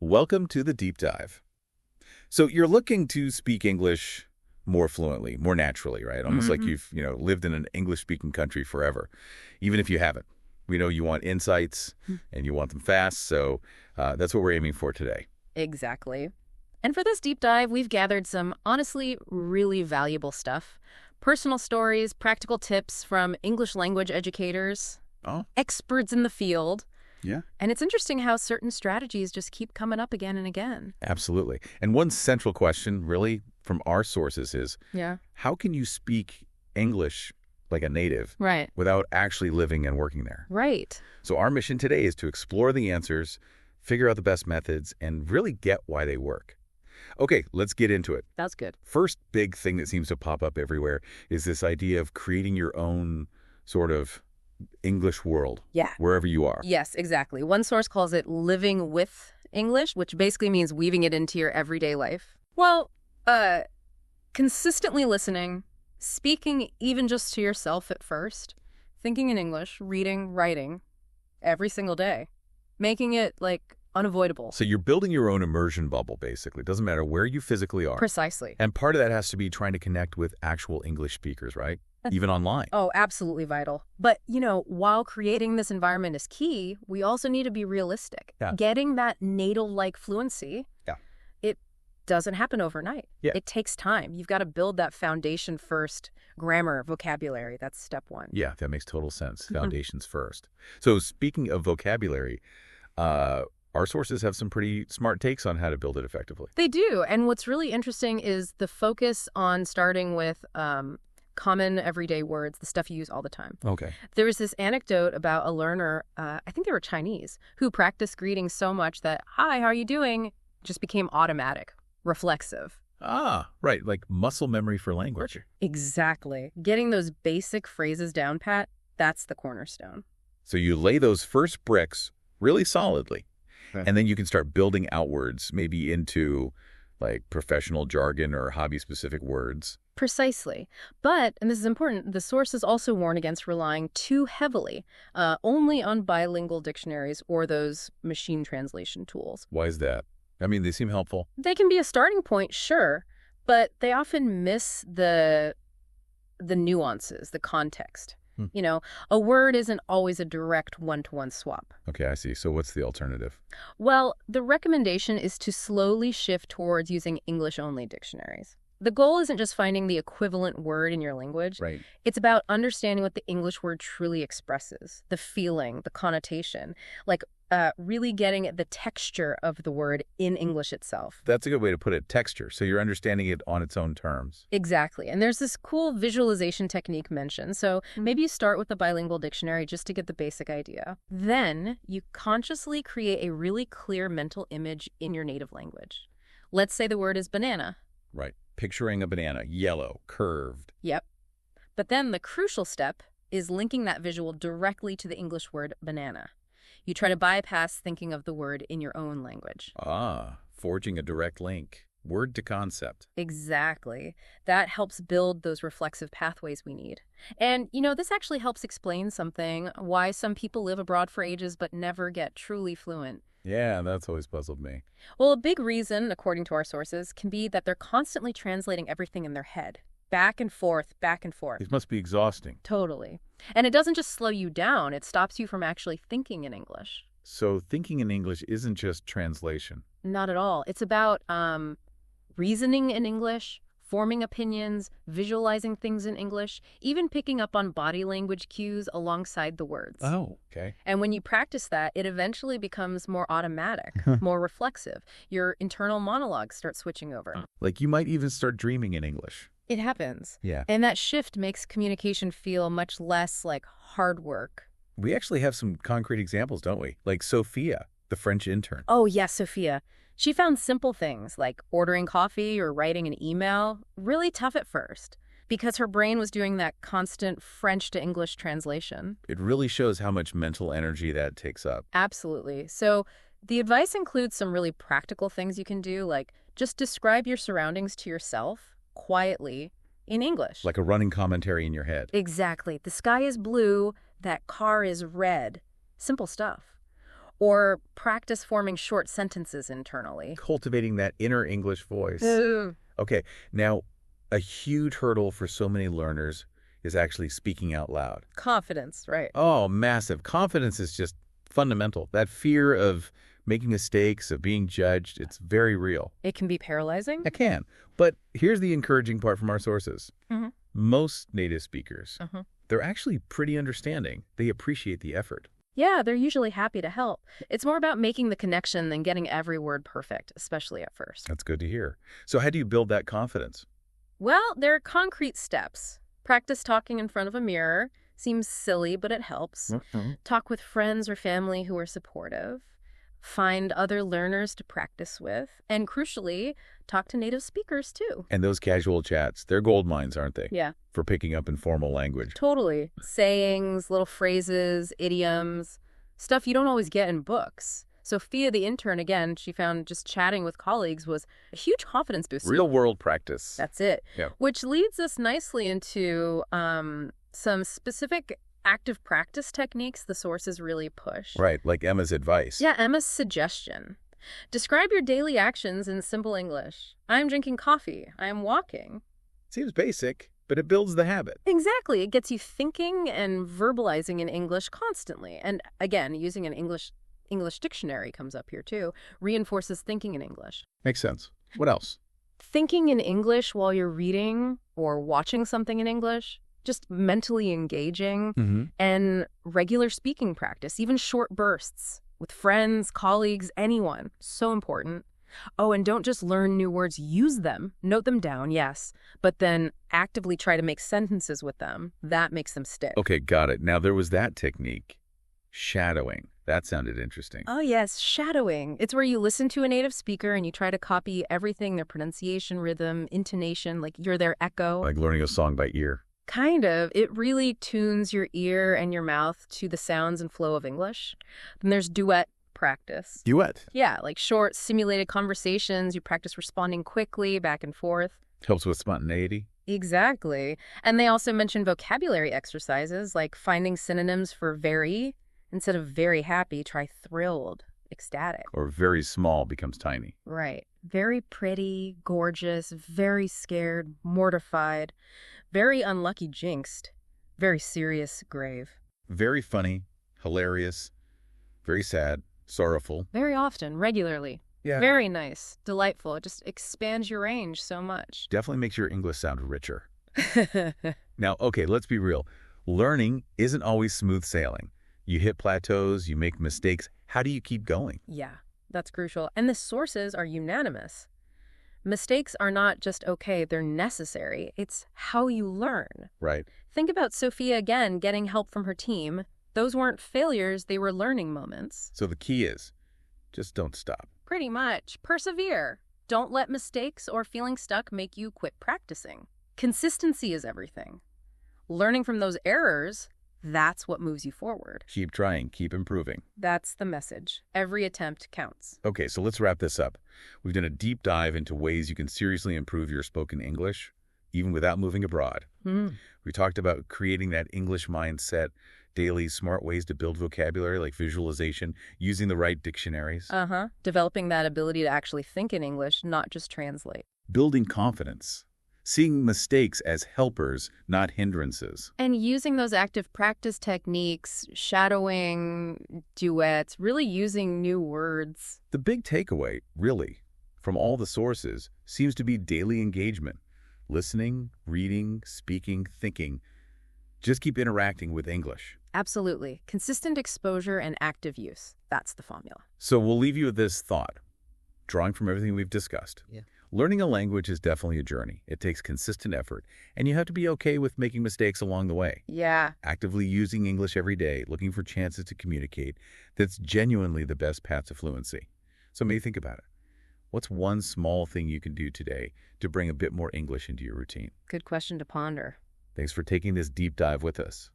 Welcome to the deep dive. So you're looking to speak English more fluently, more naturally, right? Almost like hmm you've, lived in an English-speaking country forever, even if you haven't. We know you want insights and you want them fast, so that's what we're aiming for today. Exactly. And for this deep dive, we've gathered some honestly really valuable stuff. Personal stories, practical tips from English language educators, Oh, experts in the field. yeah. And it's interesting how certain strategies just keep coming up again and again. Absolutely. And one central question, really, from our sources is, Yeah. how can you speak English like a native Right. without actually living and working there? Right. So our mission today is to explore the answers, figure out the best methods, and really get why they work. Okay, let's get into it. That's good. First big thing that seems to pop up everywhere is this idea of creating your own sort of English world Yeah. wherever you are. Yes, exactly. One source calls it living with English, which basically means weaving it into your everyday life. Well, consistently listening, speaking even just to yourself at first, thinking in English, reading, writing, every single day, making it, unavoidable. So you're building your own immersion bubble, basically. It doesn't matter where you physically are. Precisely. And part of that has to be trying to connect with actual English speakers, right? Even online. Oh, absolutely vital. But, while creating this environment is key, we also need to be realistic. Yeah. Getting that natal-like fluency, Yeah. it doesn't happen overnight. Yeah. It takes time. You've got to build that foundation first. Grammar, vocabulary, that's step one. Yeah, that makes total sense. Foundations first. So speaking of vocabulary, our sources have some pretty smart takes on how to build it effectively. They do. And what's really interesting is the focus on starting with common everyday words, the stuff you use all the time. Okay. There was this anecdote about a learner, I think they were Chinese, who practiced greetings so much that, "Hi, how are you doing?" just became automatic, reflexive. Ah, right, like muscle memory for language. Exactly. Getting those basic phrases down pat, that's the cornerstone. So you lay those first bricks really solidly, and then you can start building outwards, maybe into like professional jargon or hobby-specific words. Precisely. But, and this is important, the sources also warn against relying too heavily only on bilingual dictionaries or those machine translation tools. Why is that? I mean, they seem helpful. They can be a starting point, sure, but they often miss the nuances, the context. A word isn't always a direct one-to-one swap. Okay, I see. So what's the alternative? Well, the recommendation is to slowly shift towards using English-only dictionaries. The goal isn't just finding the equivalent word in your language. Right. It's about understanding what the English word truly expresses, the feeling, the connotation, really getting at the texture of the word in English itself. That's a good way to put it, texture. So you're understanding it on its own terms. Exactly. And there's this cool visualization technique mentioned. So maybe you start with a bilingual dictionary just to get the basic idea. Then you consciously create a really clear mental image in your native language. Let's say the word is banana. Right. Picturing a banana, yellow, curved. Yep. But then the crucial step is linking that visual directly to the English word banana. You try to bypass thinking of the word in your own language. Ah, forging a direct link. Word to concept. Exactly. That helps build those reflexive pathways we need. And, this actually helps explain something, why some people live abroad for ages but never get truly fluent. Yeah, that's always puzzled me. Well, a big reason, according to our sources, can be that they're constantly translating everything in their head. Back and forth, back and forth. It must be exhausting. Totally. And it doesn't just slow you down, it stops you from actually thinking in English. So thinking in English isn't just translation. Not at all. It's about reasoning in English, forming opinions, visualizing things in English, even picking up on body language cues alongside the words. Oh, okay. And when you practice that, it eventually becomes more automatic, more reflexive. Your internal monologues start switching over. Like you might even start dreaming in English. It happens. Yeah. And that shift makes communication feel much less like hard work. We actually have some concrete examples, don't we? Like Sophia, the French intern. Oh, yes, Sophia. She found simple things like ordering coffee or writing an email really tough at first because her brain was doing that constant French to English translation. It really shows how much mental energy that takes up. Absolutely. So the advice includes some really practical things you can do, like just describe your surroundings to yourself quietly in English. Like a running commentary in your head. Exactly. The sky is blue, that car is red. Simple stuff. Or practice forming short sentences internally. Cultivating that inner English voice. Ooh. Okay, now, a huge hurdle for so many learners is actually speaking out loud. Confidence, right. Oh, massive. Confidence is just fundamental. That fear of making mistakes, of being judged, it's very real. It can be paralyzing. It can. But here's the encouraging part from our sources. Mm-hmm. Most native speakers, Mm-hmm. they're actually pretty understanding. They appreciate the effort. Yeah, they're usually happy to help. It's more about making the connection than getting every word perfect, especially at first. That's good to hear. So how do you build that confidence? Well, there are concrete steps. Practice talking in front of a mirror. Seems silly, but it helps. Mm-hmm. Talk with friends or family who are supportive. Find other learners to practice with. And crucially, talk to native speakers too. And those casual chats, they're gold mines, aren't they? Yeah, For picking up informal language. totally. Sayings, little phrases, idioms, stuff you don't always get in books. Sophia, the intern, again, she found just chatting with colleagues was a huge confidence booster. Real world practice. That's it. Yeah. Which leads us nicely into some specific active practice techniques the sources really push. Right, like Emma's advice. Yeah, Emma's suggestion. Describe your daily actions in simple English. I'm drinking coffee. I'm walking. Seems basic, but it builds the habit. Exactly. It gets you thinking and verbalizing in English constantly. And again, using an English dictionary comes up here too, reinforces thinking in English. Makes sense. What else? Thinking in English while you're reading or watching something in English, just mentally engaging, Mm-hmm. and regular speaking practice, even short bursts with friends, colleagues, anyone. So important. Oh, and don't just learn new words, use them. Note them down, yes, but then actively try to make sentences with them. That makes them stick. Okay, got it. Now, there was that technique. Shadowing. That sounded interesting. Oh, yes, shadowing. It's where you listen to a native speaker and you try to copy everything, their pronunciation, rhythm, intonation, like you're their echo. Like learning a song by ear. Kind of. It really tunes your ear and your mouth to the sounds and flow of English. Then there's duet practice. Duet. Yeah, like short, simulated conversations. You practice responding quickly, back and forth. Helps with spontaneity. Exactly. And they also mention vocabulary exercises, like finding synonyms for very. Instead of very happy, try thrilled, ecstatic. Or very small becomes tiny. Right. Very pretty, gorgeous, very scared, mortified, very unlucky, jinxed, very serious, grave. Very funny, hilarious, very sad, sorrowful. Very often, regularly. Yeah. Very nice, delightful. It just expands your range so much. Definitely makes your English sound richer. Now, okay, let's be real. Learning isn't always smooth sailing. You hit plateaus, you make mistakes. How do you keep going? Yeah, that's crucial. And the sources are unanimous. Mistakes are not just okay, they're necessary. It's how you learn. Right. Think about Sophia again getting help from her team. Those weren't failures, they were learning moments. So the key is, just don't stop. Pretty much. Persevere. Don't let mistakes or feeling stuck make you quit practicing. Consistency is everything. Learning from those errors, that's what moves you forward. Keep trying, keep improving. That's the message. Every attempt counts. Okay, so let's wrap this up. We've done a deep dive into ways you can seriously improve your spoken English, even without moving abroad. We talked about creating that English mindset, daily smart ways to build vocabulary like visualization, using the right dictionaries, Developing that ability to actually think in English, not just translate. building confidence, seeing mistakes as helpers, not hindrances. And using those active practice techniques, shadowing, duets, really using new words. The big takeaway, really, from all the sources, seems to be daily engagement. Listening, reading, speaking, thinking. Just keep interacting with English. Absolutely. Consistent exposure and active use. That's the formula. So we'll leave you with this thought, drawing from everything we've discussed. Yeah. Learning a language is definitely a journey. It takes consistent effort, and you have to be okay with making mistakes along the way. Yeah. Actively using English every day, looking for chances to communicate, that's genuinely the best path to fluency. So maybe think about it. What's one small thing you can do today to bring a bit more English into your routine? Good question to ponder. Thanks for taking this deep dive with us.